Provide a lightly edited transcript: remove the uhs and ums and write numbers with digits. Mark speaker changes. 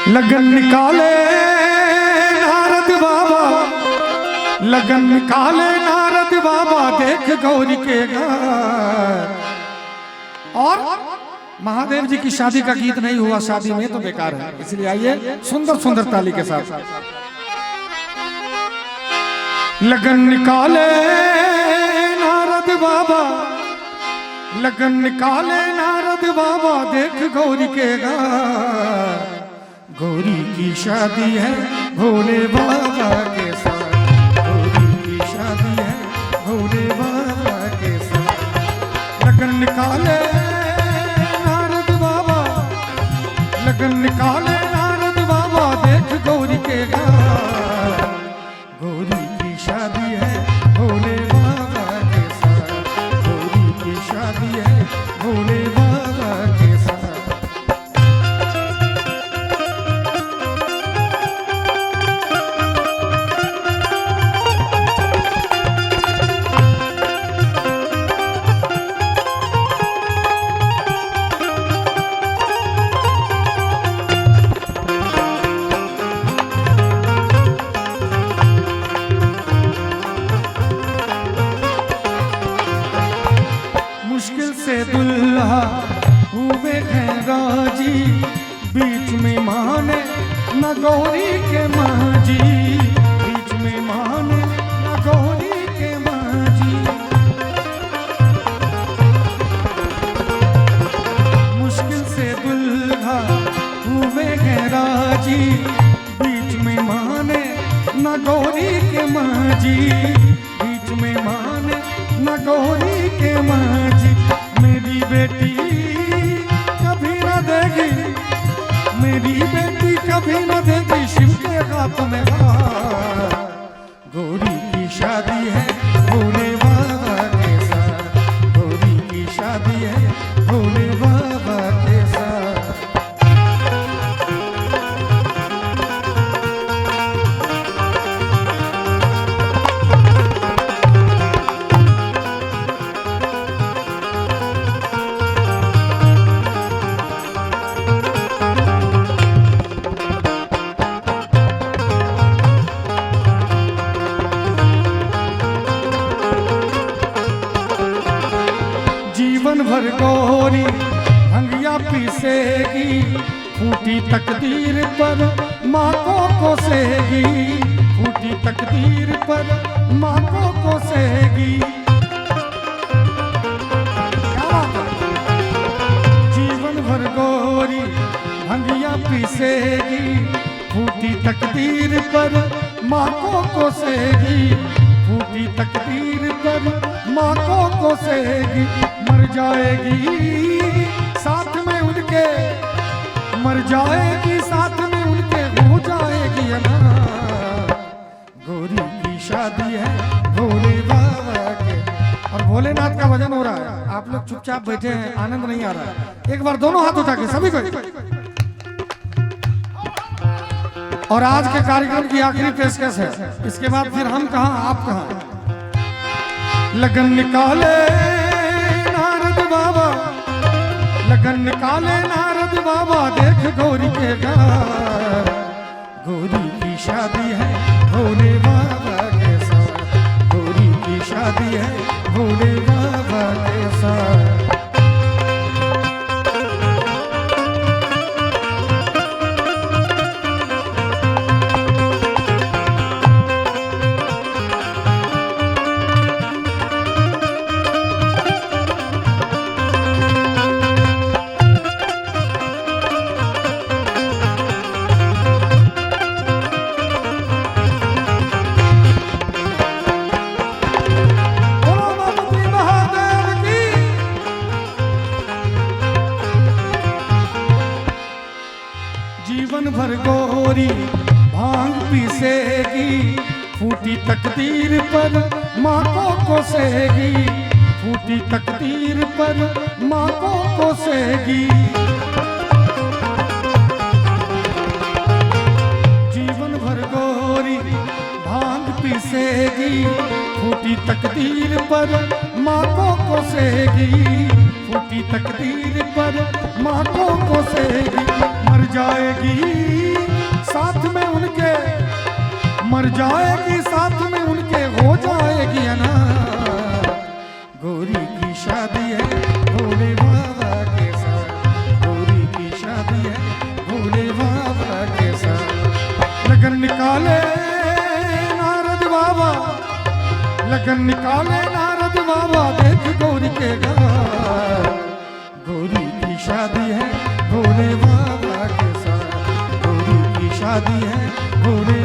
Speaker 1: लगन निकाले नारद बाबा, लगन निकाले नारद बाबा, देख गौरी के घर। और महादेव जी की शादी का गीत नहीं हुआ, शादी में तो बेकार है, इसलिए आइए सुंदर सुंदर ताली के साथ। लगन निकाले नारद बाबा, लगन निकाले नारद बाबा, देख गौरी के घर। गौरी की शादी है भोले बाबा के साथ, गौरी की शादी है भोले बाबा के साथ। लगन निकाले नारद बाबा, लगन निकाले नारद बाबा, देख गौरी के घर। गौरी की शादी है भोले बाबा के साथ, गौरी की शादी है भोले बाबा के साथ। मुश्किल से दुल्हा हुए हैं राजी, बीच में माने न गौरी के मांझी, बीच में माने न गौरी के मांझी। मुश्किल से दुल्हा हुए हैं राजी, बीच में माने न गौरी के मांझी, बीच में माने न गौरी के मांझी। मेरी बेटी कभी न देगी, मेरी बेटी कभी न देगी शिव के हाथ में हार। गौरी की शादी है भोले बाबा के साथ, गौरी की शादी है भोले बाबा के साथ। जीवन भर गौरी भंगिया पीसेगी, फूटी तकदीर पर माँ को कोसेगी, फूटी तकदीर पर माँ को कोसेगी। जीवन भर गौरी भंगिया पीसेगी, फूटी तकदीर पर माँ को कोसेगी, फूटी तकदीर पर माँ को कोसेगी। मर जाएगी साथ में उनके, मर जाएगी साथ में उनके, हो जाएगी अनाथ। गौरी की शादी है भोले बाबा के। और भोलेनाथ का भजन हो रहा है, आप लोग चुपचाप बैठे हैं, आनंद नहीं आ रहा है। एक बार दोनों हाथ उठा के सभी को। और आज के कार्यक्रम की आखिरी पेशकश है, इसके बाद फिर हम कहाँ आप कहाँ। लगन निकाले नारद बाबा, लगन निकाले नारद बाबा, देख गौरी के घर। गौरी की शादी है भोले बाबा के साथ, गौरी की शादी है भोले बाबा के साथ। जीवन भर गौरी भांग पीसेगी, फूटी तकदीर पर माँ को कोसेगी, फूटी तकदीर पर माँ को कोसेगी। जीवन भर गौरी भांग पीसेगी, फूटी तकदीर पर माँ को कोसेगी, फूटी तकदीर पर माँ को कोसेगी। मर जाएगी मर जाएगी साथ में उनके हो जाएगी अनाथ। गौरी की शादी है भोले बाबा के साथ, गौरी की शादी है भोले बाबा के साथ। लगन निकाले नारद बाबा, लगन निकाले नारद बाबा, देख गौरी के घर। गौरी की शादी है भोले बाबा के साथ, गौरी की शादी है भोले